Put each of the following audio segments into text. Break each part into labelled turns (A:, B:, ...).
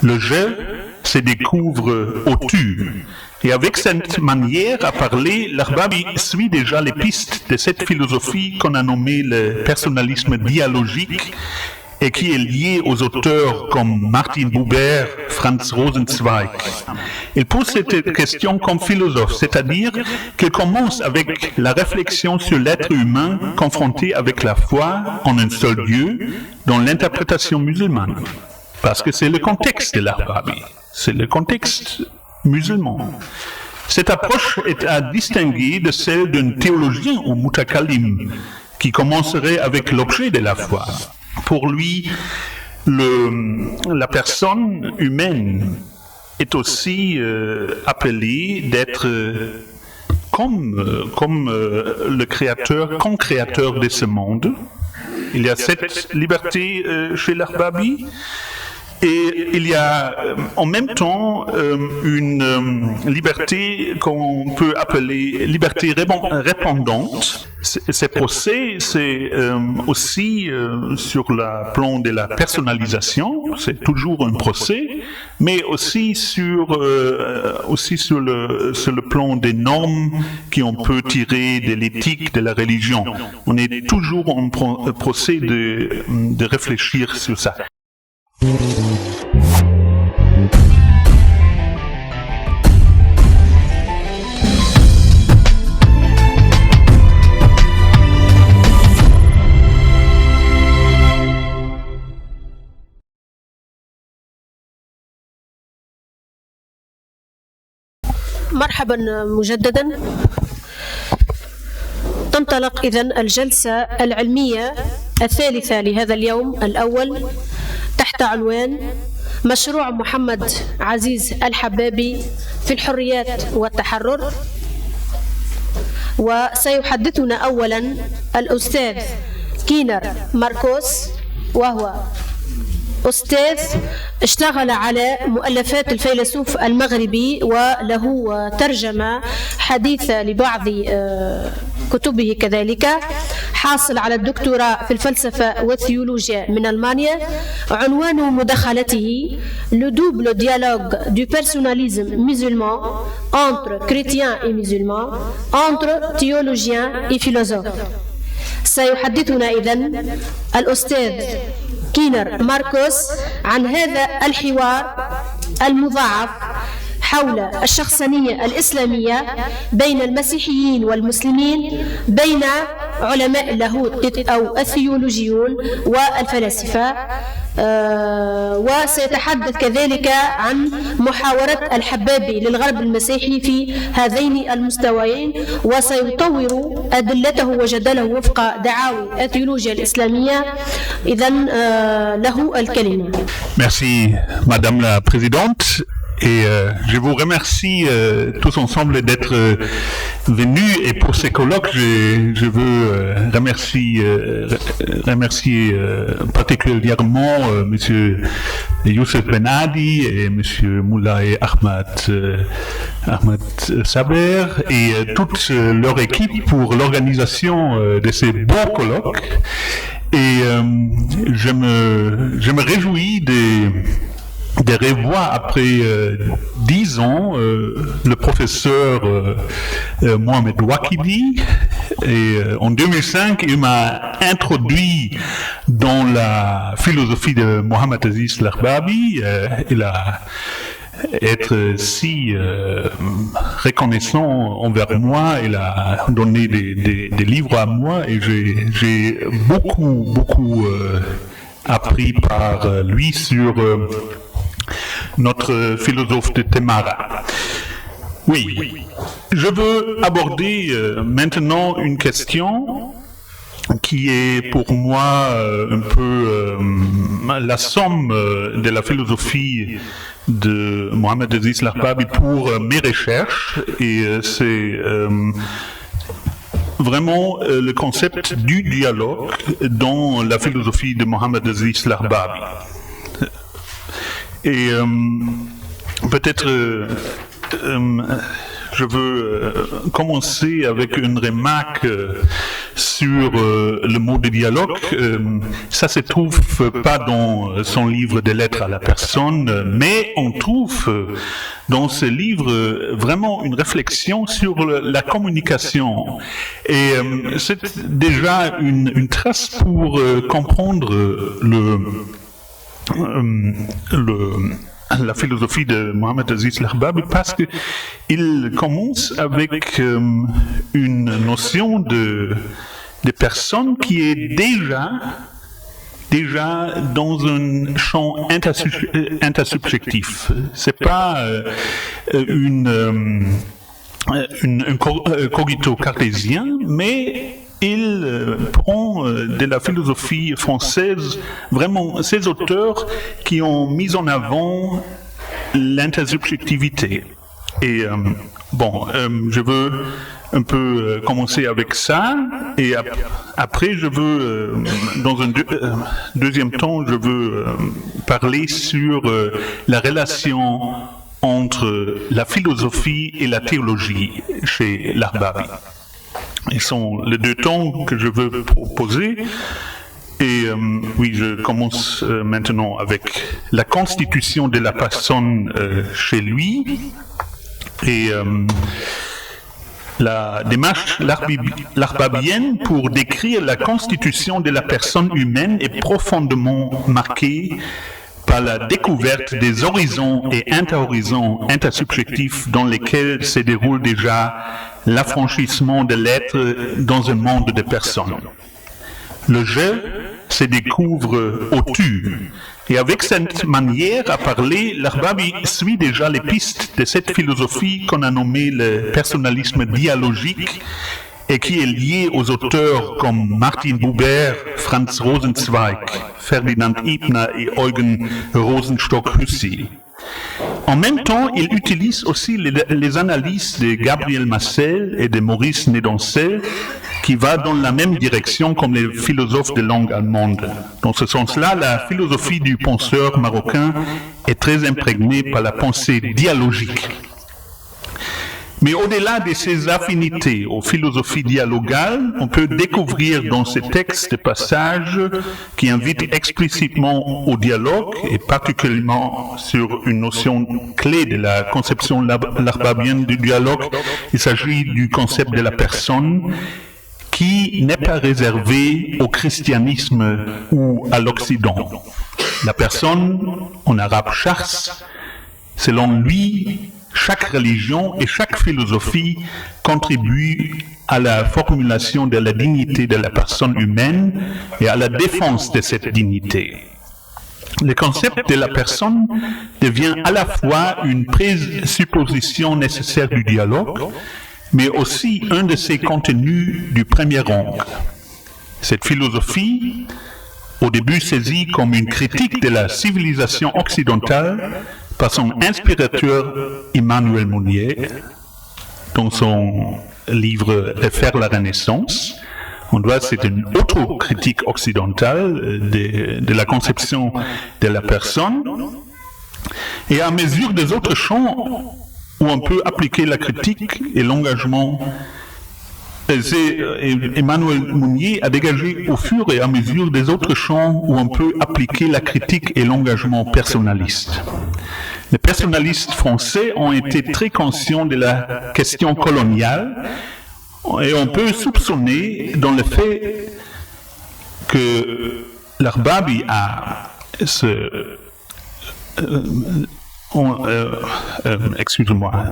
A: Le je se découvre au tu. Et avec cette manière à parler, l'Arbabi suit déjà les pistes de cette philosophie qu'on a nommée le personnalisme dialogique et qui est liée aux auteurs comme Martin Buber, Franz Rosenzweig. Il pose cette question comme philosophe, c'est-à-dire qu'il commence avec la réflexion sur l'être humain confronté avec la foi en un seul Dieu dans l'interprétation musulmane. Parce que c'est le contexte de l'Arbabi, c'est le contexte musulman. Cette approche est à distinguer de celle d'un théologien ou mutakallim qui commencerait avec l'objet de la foi. Pour lui, la personne humaine est aussi appelée d'être comme le créateur, co-créateur de ce monde. Il y a cette liberté chez l'Arbabi. Et il y a en même temps une liberté qu'on peut appeler liberté répondante. Ces procès, c'est aussi sur le plan de la personnalisation, c'est toujours un procès, mais aussi sur le plan des normes qu'on peut tirer de l'éthique de la religion. On est toujours en procès de réfléchir sur ça.
B: مرحبا مجددا. تنطلق إذن الجلسة العلمية الثالثة لهذا اليوم الأول تحت عنوان مشروع محمد عزيز الحبابي في الحريات والتحرر. وسيحدثنا أولا الأستاذ كينر ماركوس، وهو أستاذ اشتغل على مؤلفات الفيلسوف المغربي وله ترجمة حديثة لبعض كتبه كذلك. حاصل على الدكتوراه في الفلسفة والثيولوجيا من ألمانيا. عنوان مداخلته Le double dialogue du personnalisme musulman entre chrétiens et musulmans, entre théologiens et philosophes. سيحدثنا إذن الأستاذ كينر ماركوس عن هذا الحوار المضاعف حول الشخصنية الإسلامية بين المسيحيين والمسلمين، بين علماء اللاهوت أو الثيولوجيون والفلاسفة. وسيتحدث كذلك عن محاورة الحبابي للغرب المسيحي في هذين المستويين، وسيطور أدلته وجدله وفق دعاوي الثيولوجيا الإسلامية. إذن له الكلمة.
A: Merci Madame la Présidente. Et je vous remercie tous ensemble d'être venus. Et pour ces colloques, je veux remercier particulièrement Monsieur Youssef Benadi et Monsieur Moulay Ahmad Saber et toute leur équipe pour l'organisation de ces beaux colloques. Et je me réjouis de revoir après 10 ans le professeur Mohamed Wakidi. Et en 2005, il m'a introduit dans la philosophie de Mohamed Aziz l'Arbabi. Il a être si reconnaissant envers moi. Il a donné des livres à moi et j'ai beaucoup appris par lui sur notre philosophe de Temara. Oui, je veux aborder maintenant une question qui est pour moi un peu la somme de la philosophie de Mohamed Aziz l'Arbabi pour mes recherches, et c'est vraiment le concept du dialogue dans la philosophie de Mohamed Aziz l'Arbabi. Et peut-être je veux commencer avec une remarque sur le mot de dialogue, ça se trouve pas dans son livre des lettres à la personne, mais on trouve dans ce livre vraiment une réflexion sur la communication. Et c'est déjà une trace pour comprendre la philosophie de Mohamed Aziz Lerbabi, parce qu'il commence avec une notion de personne qui est déjà dans un champ intersubjectif. C'est pas un cogito cartésien, mais il prend de la philosophie française vraiment ces auteurs qui ont mis en avant l'intersubjectivité. Et je veux un peu commencer avec ça, et après je veux, dans un deuxième temps, je veux parler sur la relation entre la philosophie et la théologie chez Lerbabi. Ils sont les deux temps que je veux proposer. Et je commence maintenant avec la constitution de la personne chez lui. Et la démarche larbabienne pour décrire la constitution de la personne humaine est profondément marquée par la découverte des horizons et interhorizons intersubjectifs dans lesquels se déroule déjà l'affranchissement de l'être dans un monde de personnes. Le je se découvre au tu. Et avec cette manière à parler, Lerbabi suit déjà les pistes de cette philosophie qu'on a nommée le personnalisme dialogique et qui est liée aux auteurs comme Martin Buber, Franz Rosenzweig, Ferdinand Ibner et Eugen Rosenstock-Huessy. En même temps, il utilise aussi les analyses de Gabriel Marcel et de Maurice Nédoncel, qui va dans la même direction comme les philosophes de langue allemande. Dans ce sens-là, la philosophie du penseur marocain est très imprégnée par la pensée dialogique. Mais au-delà de ces affinités aux philosophies dialogales, on peut découvrir dans ces textes des passages qui invitent explicitement au dialogue, et particulièrement sur une notion clé de la conception larbabienne du dialogue. Il s'agit du concept de la personne, qui n'est pas réservé au christianisme ou à l'Occident. La personne, en arabe shakhs, selon lui, chaque religion et chaque philosophie contribuent à la formulation de la dignité de la personne humaine et à la défense de cette dignité. Le concept de la personne devient à la fois une présupposition nécessaire du dialogue, mais aussi un de ses contenus du premier rang. Cette philosophie, au début saisie comme une critique de la civilisation occidentale par son inspirateur Emmanuel Mounier, dans son livre « Refaire la Renaissance », c'est une autocritique occidentale de la conception de la personne, et à mesure des autres champs où on peut appliquer la critique et l'engagement, Emmanuel Mounier a dégagé au fur et à mesure des autres champs où on peut appliquer la critique et l'engagement personnaliste. Les personnalistes français ont été très conscients de la question coloniale, et on peut soupçonner dans le fait que Lerbabi a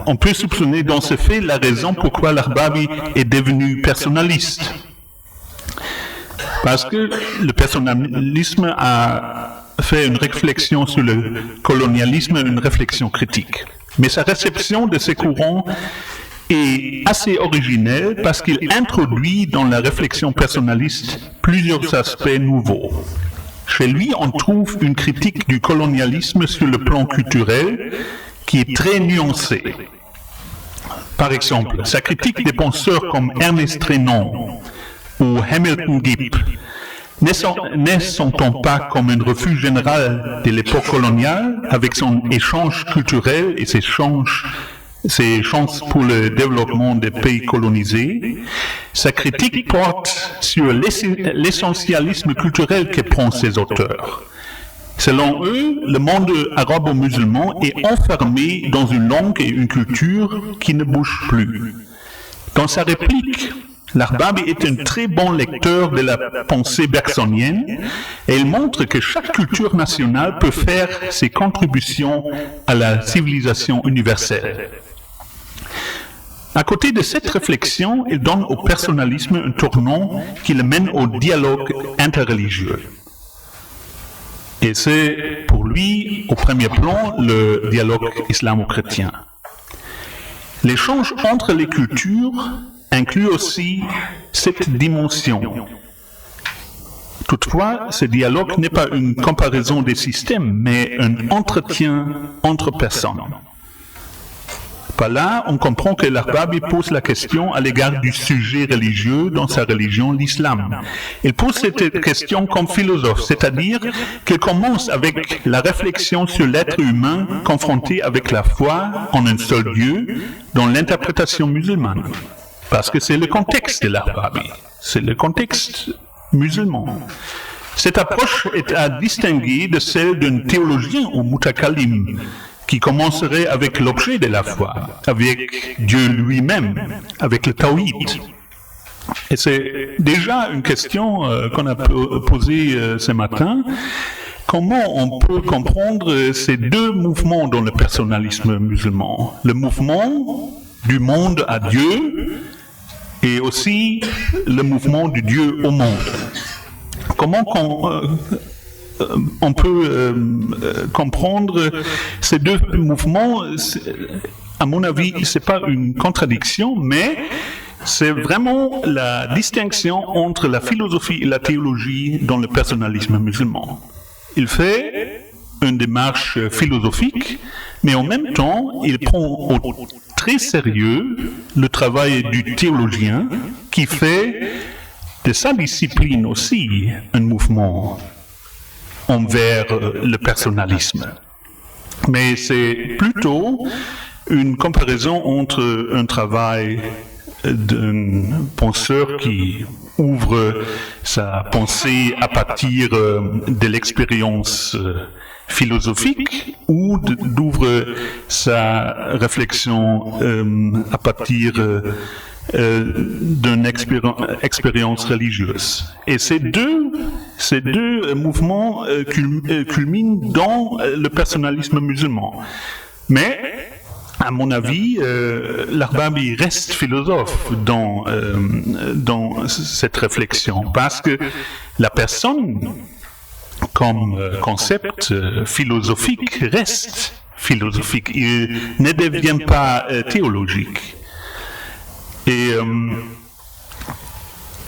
A: on peut soupçonner dans ce fait la raison pourquoi Lerbabi est devenu personnaliste. Parce que le personnalisme a fait une réflexion sur le colonialisme, une réflexion critique. Mais sa réception de ces courants est assez originelle parce qu'il introduit dans la réflexion personnaliste plusieurs aspects nouveaux. Chez lui, on trouve une critique du colonialisme sur le plan culturel qui est très nuancée. Par exemple, sa critique des penseurs comme Ernest Renan ou Hamilton Gibb ne s'entend pas comme un refus général de l'époque coloniale avec son échange culturel et ses échanges ses chances pour le développement des pays colonisés, sa critique porte sur l'essentialisme culturel que prend ses auteurs. Selon eux, le monde arabo-musulman est enfermé dans une langue et une culture qui ne bougent plus. Dans sa réplique, l'Arbabi est un très bon lecteur de la pensée bergsonienne et il montre que chaque culture nationale peut faire ses contributions à la civilisation universelle. À côté de cette réflexion, il donne au personnalisme un tournant qui le mène au dialogue interreligieux. Et c'est pour lui, au premier plan, le dialogue islamo-chrétien. L'échange entre les cultures inclut aussi cette dimension. Toutefois, ce dialogue n'est pas une comparaison des systèmes, mais un entretien entre personnes. Par là, on comprend que l'Arbabi pose la question à l'égard du sujet religieux dans sa religion, l'islam. Il pose cette question comme philosophe, c'est-à-dire qu'il commence avec la réflexion sur l'être humain confronté avec la foi en un seul Dieu dans l'interprétation musulmane. Parce que c'est le contexte de l'Arbabi, c'est le contexte musulman. Cette approche est à distinguer de celle d'un théologien ou mutakallim, qui commencerait avec l'objet de la foi, avec Dieu lui-même, avec le tawhid. Et c'est déjà une question qu'on a posée ce matin. Comment on peut comprendre ces deux mouvements dans le personnalisme musulman? Le mouvement du monde à Dieu et aussi le mouvement du Dieu au monde. Comment on peut comprendre ces deux mouvements? À mon avis, ce n'est pas une contradiction, mais c'est vraiment la distinction entre la philosophie et la théologie dans le personnalisme musulman. Il fait une démarche philosophique, mais en même temps, il prend au très sérieux le travail du théologien qui fait de sa discipline aussi un mouvement envers le personnalisme. Mais c'est plutôt une comparaison entre un travail d'un penseur qui ouvre sa pensée à partir de l'expérience philosophique ou d'ouvre sa réflexion à partir d'une expérience religieuse. Et ces deux mouvements culminent dans le personnalisme musulman. Mais, à mon avis, l'Arbabi reste philosophe dans cette réflexion, parce que la personne, comme concept philosophique, reste philosophique. Il ne devient pas théologique. Et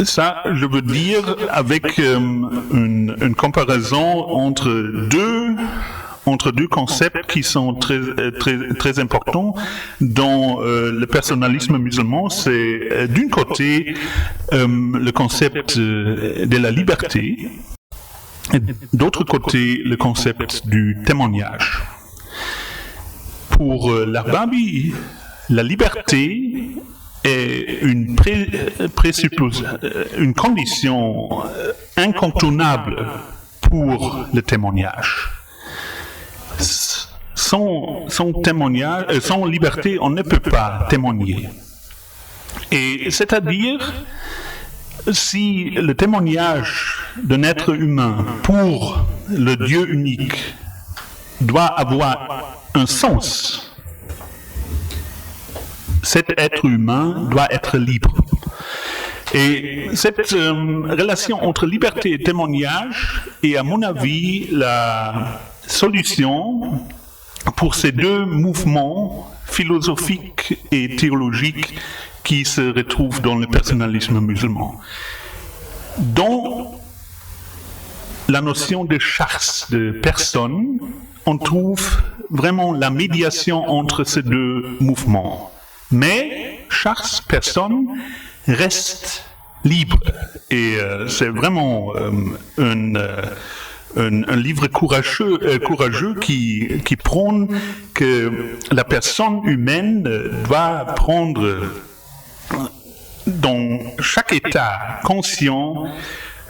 A: ça, je veux dire, avec une comparaison entre deux concepts qui sont très importants dans le personnalisme musulman, c'est d'un côté le concept de la liberté, et d'autre côté le concept du témoignage. Pour l'Arbabi, la liberté est une condition incontournable pour le témoignage. Sans liberté, on ne peut pas témoigner. Et c'est-à-dire, si le témoignage d'un être humain pour le Dieu unique doit avoir un sens, cet être humain doit être libre. Et cette relation entre liberté et témoignage est, à mon avis, la solution pour ces deux mouvements philosophiques et théologiques qui se retrouvent dans le personnalisme musulman. Dans la notion de shakhs, de personne, on trouve vraiment la médiation entre ces deux mouvements. Mais chaque personne reste libre. Et c'est vraiment un livre courageux qui prône que la personne humaine doit prendre dans chaque état conscient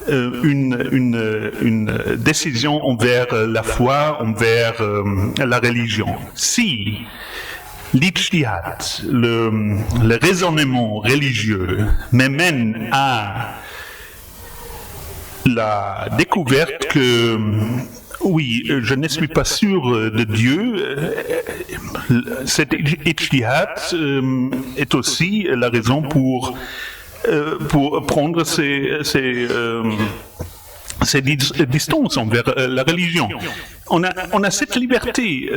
A: une décision envers la foi, envers la religion. Si l'ijtihad, le raisonnement religieux, m'amène à la découverte que, oui, je ne suis pas sûr de Dieu, cet ijtihad est aussi la raison pour prendre ces distances envers la religion. On a cette liberté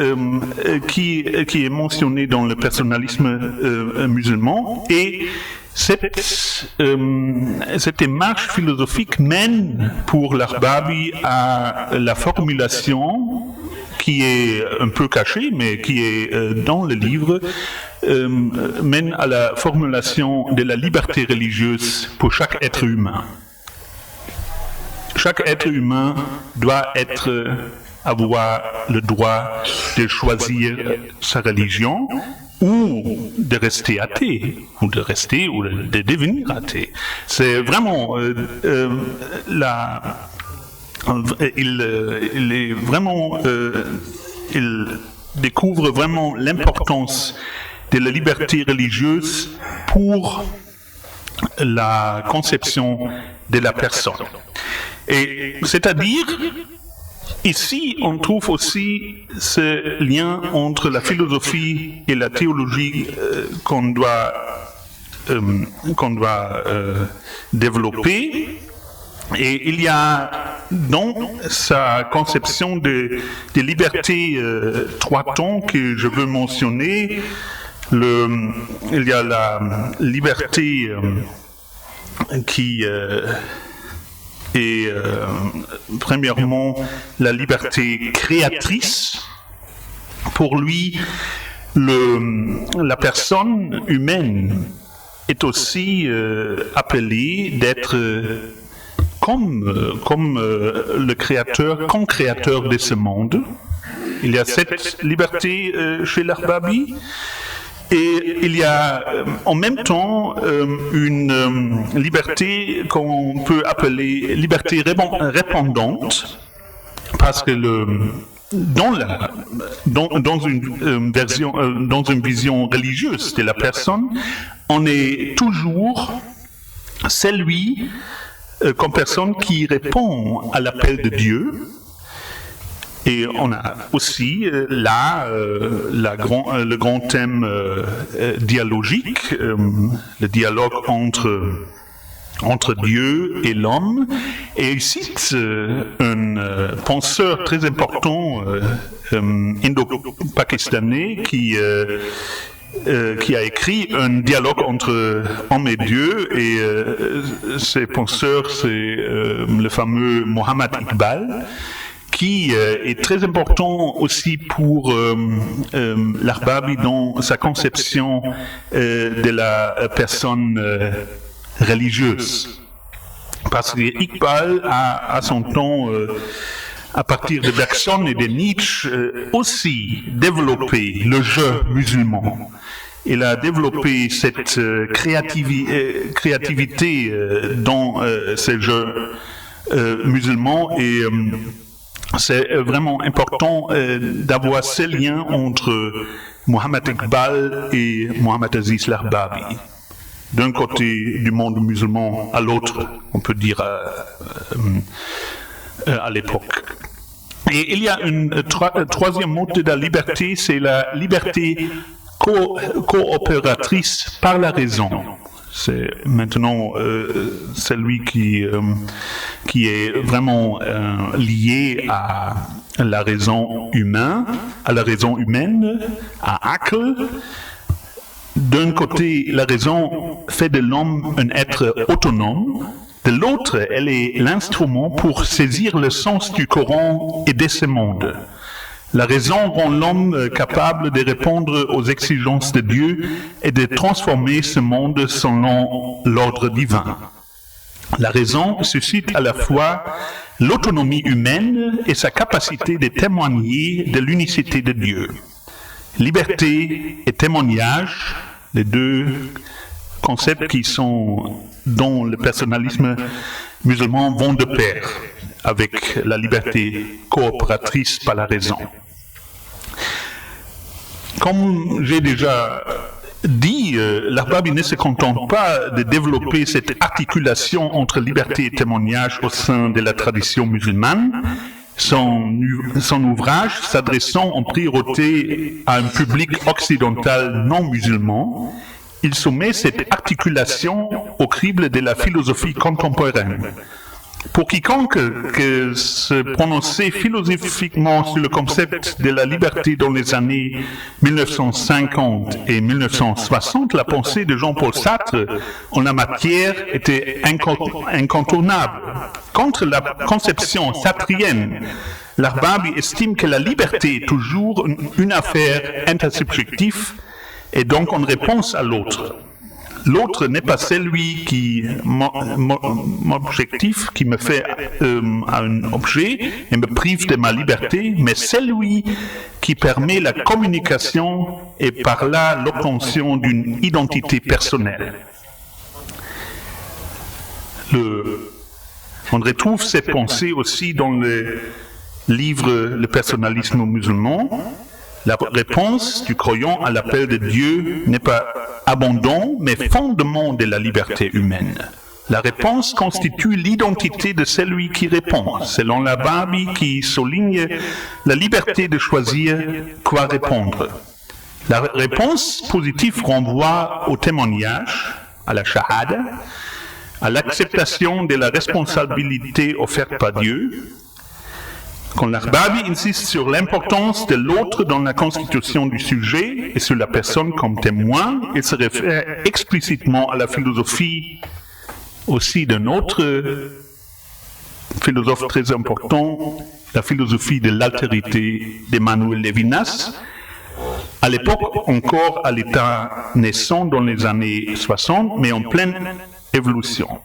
A: qui est mentionnée dans le personnalisme musulman, et cette démarche philosophique mène pour l'Arbabi à la formulation qui est un peu cachée, mais qui est dans le livre, mène à la formulation de la liberté religieuse pour chaque être humain. Chaque être humain doit avoir le droit de choisir sa religion ou de rester athée, ou de devenir athée. C'est vraiment il découvre vraiment l'importance de la liberté religieuse pour la conception de la personne. Et c'est-à-dire, ici, on trouve aussi ce lien entre la philosophie et la théologie qu'on doit développer. Et il y a dans sa conception de liberté trois temps que je veux mentionner. Il y a la liberté qui est premièrement la liberté créatrice. Pour lui, la personne humaine est aussi appelée d'être comme le créateur, co-créateur de ce monde. Il y a cette liberté chez l'Arbabi. Et il y a en même temps une liberté qu'on peut appeler liberté répondante, parce que dans une vision religieuse de la personne, on est toujours celui comme personne qui répond à l'appel de Dieu. Et on a aussi le grand thème dialogique, le dialogue entre Dieu et l'homme. Et il cite un penseur très important indo-pakistanais qui a écrit un dialogue entre homme et Dieu, et ce penseur, c'est le fameux Mohammed Iqbal, qui est très important aussi pour l'Arbabi dans sa conception de la personne religieuse. Parce que Iqbal a à son temps, à partir de Bergson et de Nietzsche, aussi développé le jeu musulman. Il a développé cette créativité dans ces jeux musulmans, et c'est vraiment important d'avoir ces liens entre Mohammed Iqbal et Mohammed Aziz l'Arbabi. D'un côté du monde musulman à l'autre, on peut dire à l'époque. Et il y a un troisième mode de la liberté, c'est la liberté coopératrice par la raison. C'est maintenant celui qui est vraiment lié à la raison humaine, à Aql. D'un côté, la raison fait de l'homme un être autonome. De l'autre, elle est l'instrument pour saisir le sens du Coran et de ce monde. La raison rend l'homme capable de répondre aux exigences de Dieu et de transformer ce monde selon l'ordre divin. La raison suscite à la fois l'autonomie humaine et sa capacité de témoigner de l'unicité de Dieu. Liberté et témoignage, les deux concepts qui sont dans le personnalisme musulman vont de pair avec la liberté coopératrice par la raison. Comme j'ai déjà dit, l'Arbabi ne se contente pas de développer cette articulation entre liberté et témoignage au sein de la tradition musulmane. Son ouvrage, s'adressant en priorité à un public occidental non musulman, il soumet cette articulation au crible de la philosophie contemporaine. Pour quiconque que se prononcer philosophiquement sur le concept de la liberté dans les années 1950 et 1960, la pensée de Jean-Paul Sartre en la matière était incontournable. Contre la conception sartrienne, l'Arbabi estime que la liberté est toujours une affaire intersubjective et donc en réponse à l'autre. L'autre n'est pas celui qui m'objectif, qui me fait un objet et me prive de ma liberté, mais celui qui permet la communication et par là l'obtention d'une identité personnelle. On retrouve cette pensée aussi dans le livre Le personnalisme musulman. La réponse du croyant à l'appel de Dieu n'est pas abandon, mais fondement de la liberté humaine. La réponse constitue l'identité de celui qui répond, selon l'Arbabi qui souligne la liberté de choisir quoi répondre. La réponse positive renvoie au témoignage, à la shahada, à l'acceptation de la responsabilité offerte par Dieu. Quand l'Arbabi insiste sur l'importance de l'autre dans la constitution du sujet et sur la personne comme témoin, il se réfère explicitement à la philosophie aussi d'un autre philosophe très important, la philosophie de l'altérité d'Emmanuel Levinas, à l'époque encore à l'état naissant dans les années 60, mais en pleine évolution.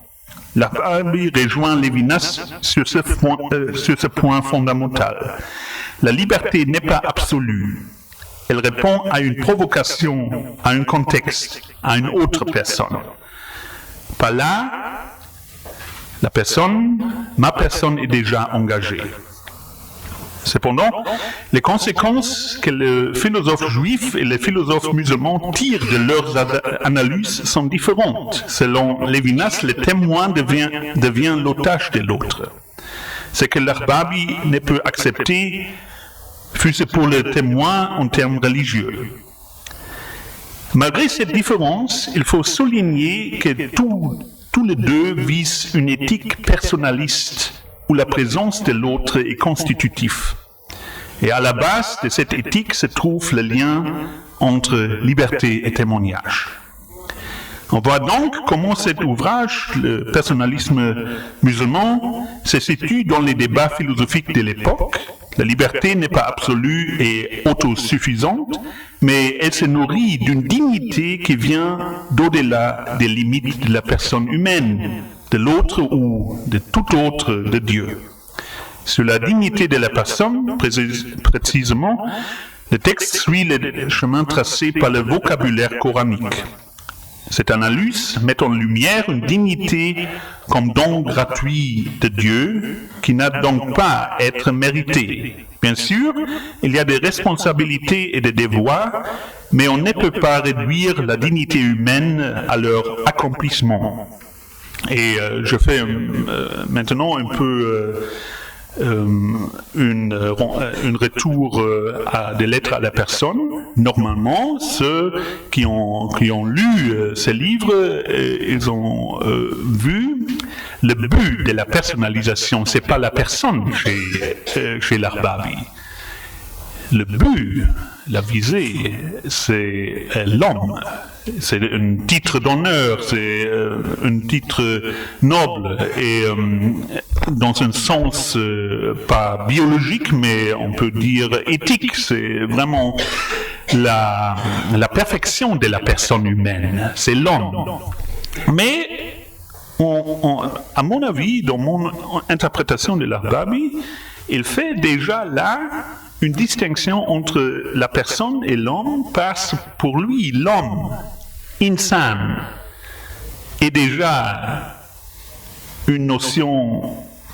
A: L'Arbabi rejoint Levinas sur ce point fondamental. La liberté n'est pas absolue. Elle répond à une provocation, à un contexte, à une autre personne. Par là, ma personne est déjà engagée. Cependant, les conséquences que les philosophes juifs et les philosophes musulmans tirent de leurs analyses sont différentes. Selon Levinas, le témoin devient l'otage de l'autre. Ce que l'Arbabi ne peut accepter, fût-ce pour le témoin en termes religieux. Malgré cette différence, il faut souligner que tous les deux visent une éthique personnaliste où la présence de l'autre est constitutive. Et à la base de cette éthique se trouve le lien entre liberté et témoignage. On voit donc comment cet ouvrage, le personnalisme musulman, se situe dans les débats philosophiques de l'époque. La liberté n'est pas absolue et autosuffisante, mais elle se nourrit d'une dignité qui vient d'au-delà des limites de la personne humaine, de l'autre ou de tout autre de Dieu. Sur la dignité de la personne, précisément, le texte suit le chemin tracé par le vocabulaire coranique. Cette analyse met en lumière une dignité comme don gratuit de Dieu qui n'a donc pas à être méritée. Bien sûr, il y a des responsabilités et des devoirs, mais on ne peut pas réduire la dignité humaine à leur accomplissement. Et je fais maintenant un peu une retour à des lettres à la personne. Normalement, ceux qui ont lu ces livres, ils ont vu le but de la personnalisation. C'est pas la personne chez l'Arbabi. Le but, la visée, c'est l'homme. C'est un titre d'honneur, c'est un titre noble et dans un sens pas biologique, mais on peut dire éthique. C'est vraiment la perfection de la personne humaine, c'est l'homme. Mais à mon avis, dans mon interprétation de l'Arbabi, il fait déjà là une distinction entre la personne et l'homme, parce que pour lui, l'homme, insan, est déjà une notion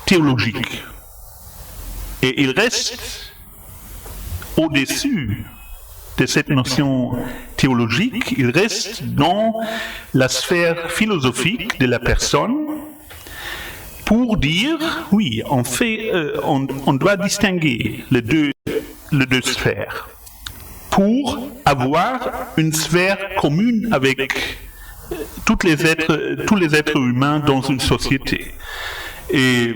A: théologique. Et il reste au-dessus de cette notion théologique, il reste dans la sphère philosophique de la personne pour dire, oui, on doit distinguer les deux sphères pour avoir une sphère commune avec tous les êtres humains dans une société. Et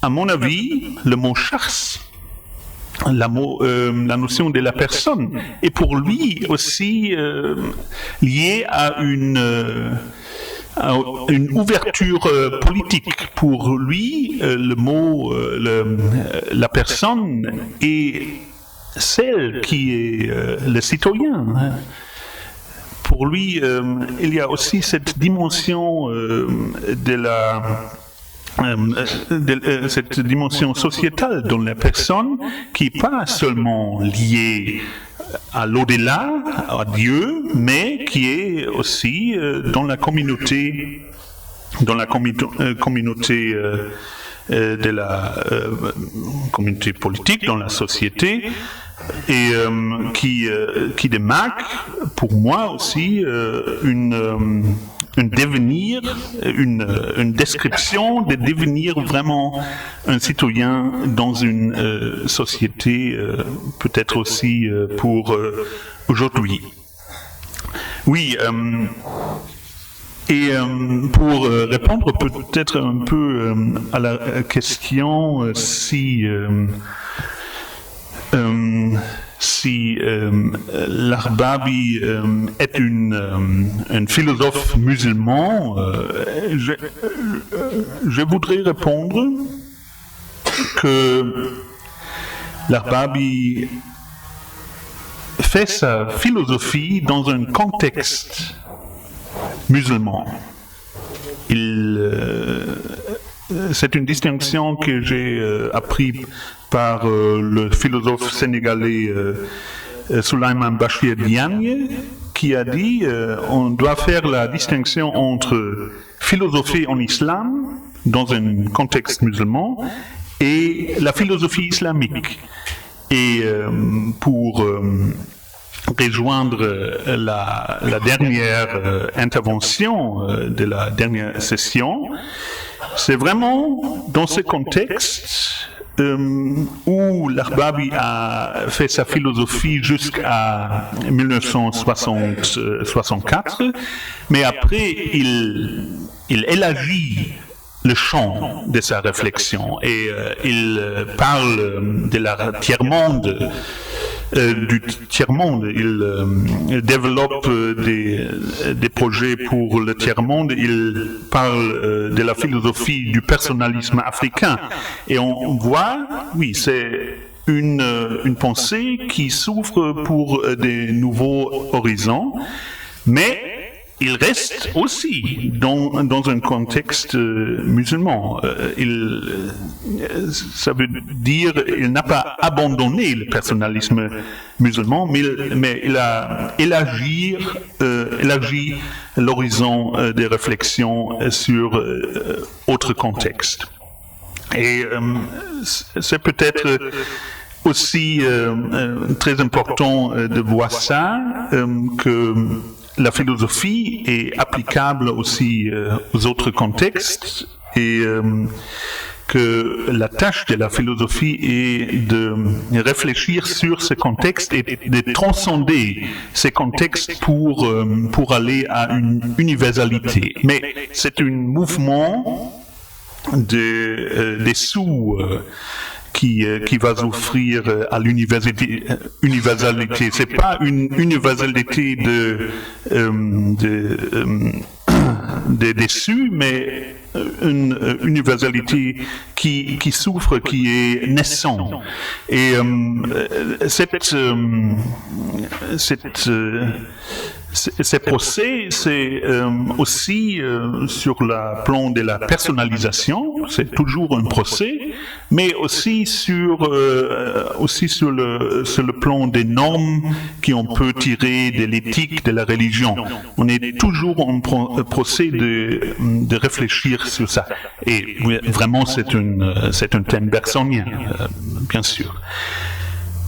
A: à mon avis, le mot chasse, la notion de la personne, est pour lui aussi liée à une ouverture politique. Pour lui, le mot, la personne est celle qui est le citoyen. Pour lui, il y a aussi cette dimension cette dimension sociétale dans la personne qui n'est pas seulement liée à l'au-delà, à Dieu, mais qui est aussi dans la communauté, de la communauté politique, dans la société, et qui démarque pour moi aussi une description de devenir vraiment un citoyen dans une société, peut-être aussi pour aujourd'hui. Oui, et pour répondre peut-être un peu à la question si l'Arbabi est un philosophe musulman, je voudrais répondre que l'Arbabi fait sa philosophie dans un contexte musulman. C'est une distinction que j'ai appris par le philosophe sénégalais Souleymane Bachir Diagne, qui a dit on doit faire la distinction entre philosophie en islam, dans un contexte musulman, et la philosophie islamique. Et pour rejoindre la dernière intervention de la dernière session, c'est vraiment dans ce contexte où l'Arbabi a fait sa philosophie jusqu'à 1964, mais après il élargit le champ de sa réflexion et il parle de la tiers-monde, du tiers-monde. Il développe des projets pour le tiers-monde. Il parle de la philosophie du personnalisme africain. Et on voit, oui, c'est une pensée qui s'ouvre pour des nouveaux horizons, mais il reste aussi dans un contexte musulman. Ça veut dire qu'il n'a pas abandonné le personnalisme musulman, mais il a élargi l'horizon des réflexions sur autres contextes. Et c'est peut-être aussi très important de voir ça, que la philosophie est applicable aussi aux autres contextes et que la tâche de la philosophie est de réfléchir sur ce contexte et de transcender ces contextes pour aller à une universalité. Mais c'est un mouvement des sous qui va s'offrir à l'universalité. C'est pas une universalité des déçus, mais une universalité qui souffre, qui est naissante. Et ces procès, c'est aussi sur le plan de la personnalisation, c'est toujours un procès, mais aussi sur le plan des normes qu'on peut tirer de l'éthique de la religion. On est toujours en procès de réfléchir sur ça. Et vraiment, c'est un thème bergsonien, bien sûr.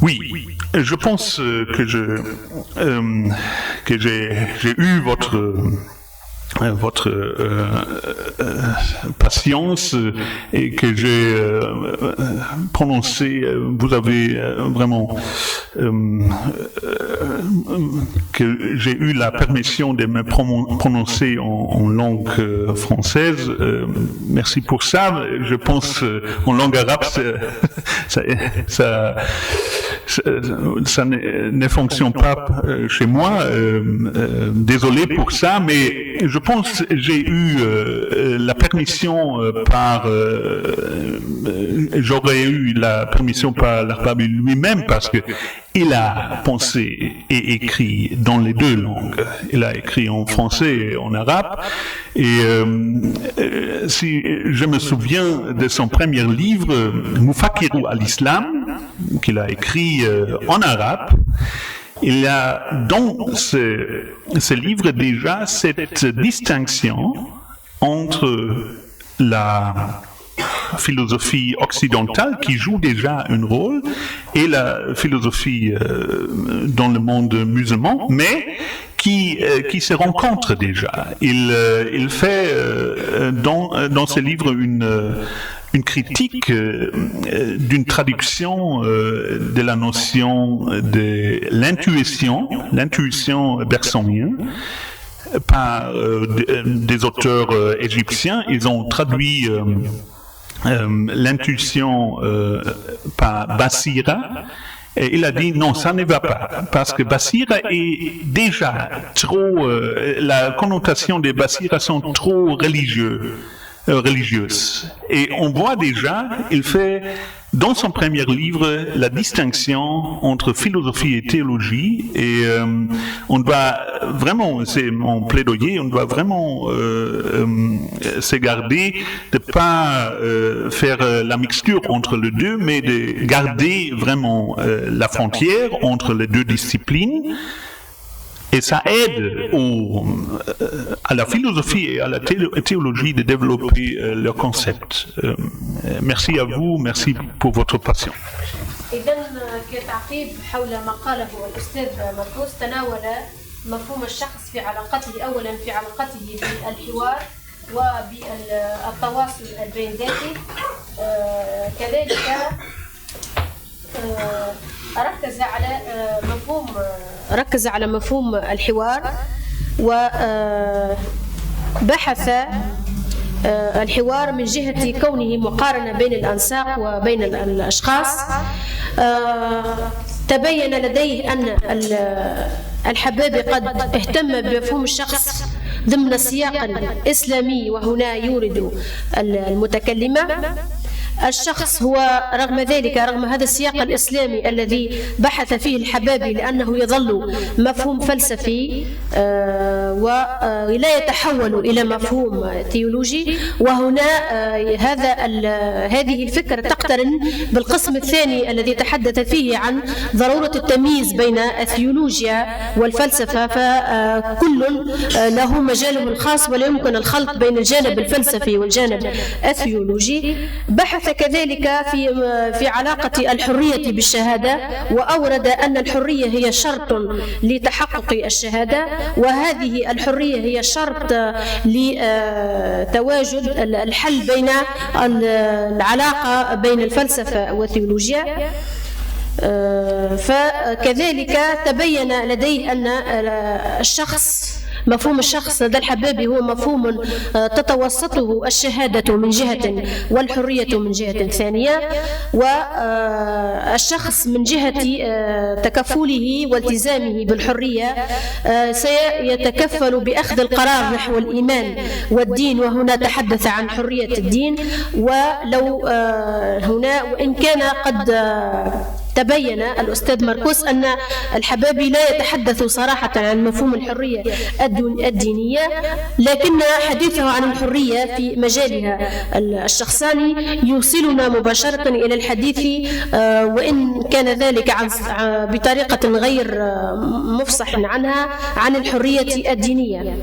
A: Oui, je pense que j'ai eu votre patience et que j'ai prononcé, vous avez vraiment que j'ai eu la permission de me prononcer en langue française. Merci pour ça. Je pense en langue arabe, ça ne fonctionne pas chez moi. Désolé pour ça, mais je pense que j'ai eu la permission j'aurais eu la permission par l'Arbabi lui-même parce que il a pensé et écrit dans les deux langues. Il a écrit en français et en arabe. Et si je me souviens de son premier livre, Mufakiru al-Islam, qu'il a écrit en arabe, il y a dans ce livre déjà cette distinction entre la philosophie occidentale qui joue déjà un rôle et la philosophie dans le monde musulman, mais qui se rencontrent déjà. Il fait dans ce livre une critique d'une traduction de la notion de l'intuition bergsonienne par des auteurs égyptiens. Ils ont traduit l'intuition par Basira. Et il a dit non, ça ne va pas, parce que Basira est déjà trop, la connotation des Basira sont trop religieuse. Et on voit déjà, il fait dans son premier livre la distinction entre philosophie et théologie, et on doit vraiment, c'est mon plaidoyer, on doit vraiment se garder de pas faire la mixture entre les deux, mais de garder vraiment la frontière entre les deux disciplines. Et ça aide à la philosophie et à la théologie de développer leurs concepts. Merci à vous, merci pour votre patience.
B: إذن كتعقيب حول ما قاله الأستاذ مرقوس تناول مفهوم الشخص في علاقته أولا في علاقته بالحوار وبالتواصل البين ذاتي كذلك ركز على مفهوم الحوار وبحث الحوار من جهة كونه مقارنة بين الأنساق وبين الأشخاص. تبين لديه أن الحبابي قد اهتم بمفهوم الشخص ضمن سياق إسلامي، وهنا يورد المتكلمة الشخص هو رغم ذلك، رغم هذا السياق الإسلامي الذي بحث فيه الحبابي لأنه يظل مفهوم فلسفي ولا يتحول إلى مفهوم ثيولوجي. وهنا هذه الفكرة تقترن بالقسم الثاني الذي تحدث فيه عن ضرورة التمييز بين الثيولوجيا والفلسفة، فكل له مجاله الخاص ولا يمكن الخلط بين الجانب الفلسفي والجانب الثيولوجي. بحث كذلك في علاقة الحرية بالشهادة، وأورد أن الحرية هي شرط لتحقق الشهادة، وهذه الحرية هي شرط لتواجد الحل بين العلاقة بين الفلسفة والثيولوجيا. فكذلك تبين لديه أن الشخص مفهوم الشخص لدى الحبابي هو مفهوم تتوسطه الشهادة من جهة والحرية من جهة ثانية، والشخص من جهة تكفله والتزامه بالحرية سيتكفل بأخذ القرار نحو الإيمان والدين، وهنا تحدث عن حرية الدين. ولو هنا وإن كان قد تبين الأستاذ ماركوس أن الحبابي لا يتحدث صراحة عن مفهوم الحرية الدينية، لكن حديثه عن الحرية في مجالها الشخصاني يوصلنا مباشرة إلى الحديث، وإن كان ذلك بطريقة غير مفصح عنها، عن الحرية الدينية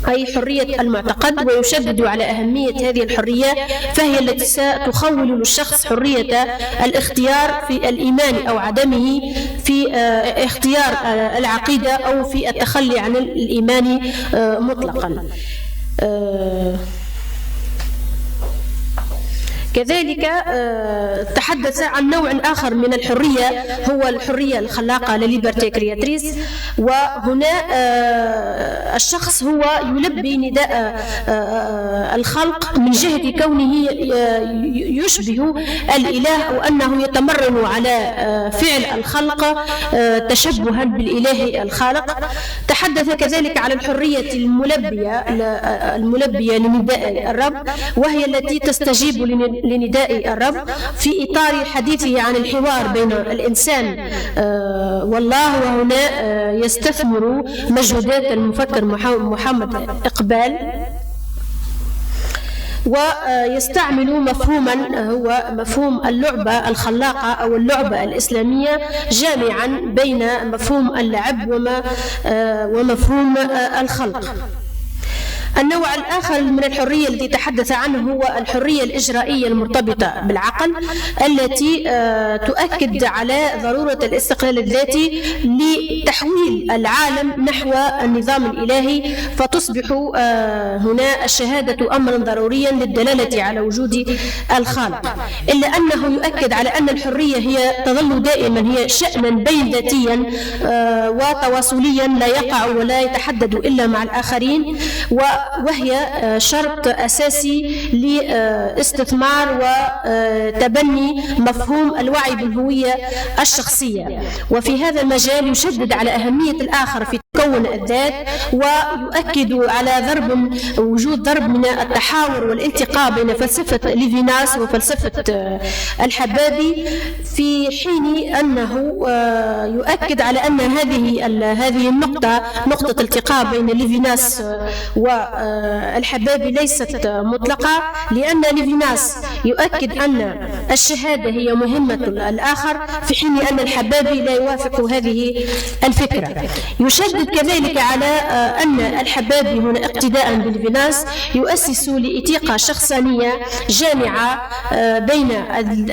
B: أي حرية المعتقد، ويشدد على أهمية هذه الحرية، فهي التي ستخول للشخص حرية الاختيار في الإيمان أو عدمه، في اختيار العقيدة أو في التخلي عن الإيمان مطلقا. كذلك تحدث عن نوع آخر من الحرية هو الحرية الخلاقة لليبرتي كرياتريس، وهنا الشخص هو يلبي نداء الخلق من جهة كونه يشبه الإله، أو أنه يتمرن على فعل الخلق تشبها بالإله الخالق. تحدث كذلك على الحرية الملبية لنداء الرب، وهي التي تستجيب لنداء الرب في إطار حديثه عن الحوار بين الإنسان والله، وهنا يستثمر مجهودات المفكر محمد إقبال، ويستعمل مفهوما هو مفهوم اللعبة الخلاقة أو اللعبة الإسلامية، جامعا بين مفهوم اللعب ومفهوم الخلق. النوع الآخر من الحرية التي تحدث عنه هو الحرية الإجرائية المرتبطة بالعقل، التي تؤكد على ضرورة الاستقلال الذاتي لتحويل العالم نحو النظام الإلهي، فتصبح هنا الشهادة أمرا ضروريا للدلالة على وجود الخالق، إلا أنه يؤكد على أن الحرية هي تظل دائما هي شأنا بين ذاتيا وتواصليا لا يقع ولا يتحدد إلا مع الآخرين، وهي شرط أساسي لاستثمار وتبني مفهوم الوعي بالهوية الشخصية. وفي هذا المجال يشدد على أهمية الآخر في تكون الذات، ويؤكد على وجود ضرب من التحاور والالتقاء بين فلسفة ليفيناس وفلسفة الحبابي، في حين أنه يؤكد على أن هذه النقطة نقطة التقاء بين ليفيناس والحبابي ليست مطلقة، لأن ليفيناس يؤكد أن الشهادة هي مهمة الآخر، في حين أن الحبابي لا يوافق هذه الفكرة. يشدد كذلك على أن الحبابي هنا اقتداء بليفيناس يؤسس لإتيقة شخصانية جامعة بين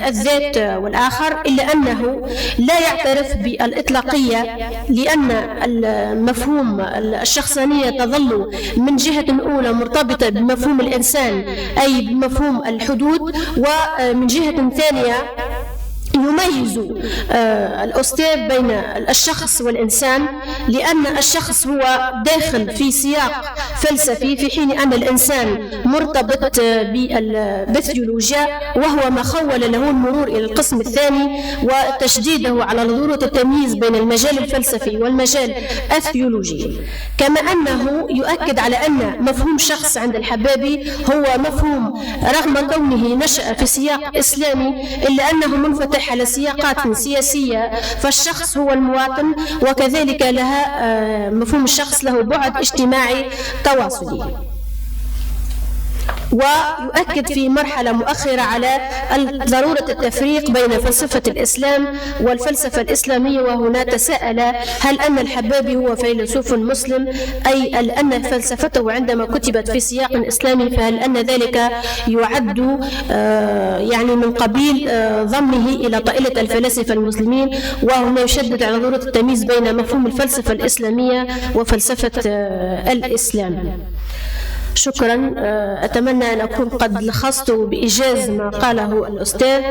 B: الذات والآخر، إلا أنه لا يعترف بالإطلاقية، لأن المفهوم الشخصانية تظل من جهة أولى مرتبطة بمفهوم الإنسان أي بمفهوم الحدود، ومن جهة ثانية يميز الأستاذ بين الشخص والإنسان، لأن الشخص هو داخل في سياق فلسفي، في حين أن الإنسان مرتبط بالفسيولوجيا، وهو ما خول له المرور إلى القسم الثاني وتشديده على ضرورة التمييز بين المجال الفلسفي والمجال الفسيولوجي. كما أنه يؤكد على أن مفهوم شخص عند الحبابي هو مفهوم رغم كونه نشأ في سياق إسلامي، إلا أنه منفتح على سياقات سياسية، فالشخص هو المواطن، وكذلك مفهوم الشخص له بعد اجتماعي تواصلي. ويؤكد في مرحلة مؤخرة على ضرورة التفريق بين فلسفة الإسلام والفلسفة الإسلامية، وهنا تساءل هل أن الحبابي هو فيلسوف مسلم، أي أن فلسفته عندما كتبت في سياق إسلامي فهل أن ذلك يعد يعني من قبيل ضمه إلى طائلة الفلاسفة المسلمين. وهنا يشدد على ضرورة التمييز بين مفهوم الفلسفة الإسلامية وفلسفة الإسلام. شكرا، أتمنى أن أكون قد لخصت بإيجاز ما قاله الأستاذ.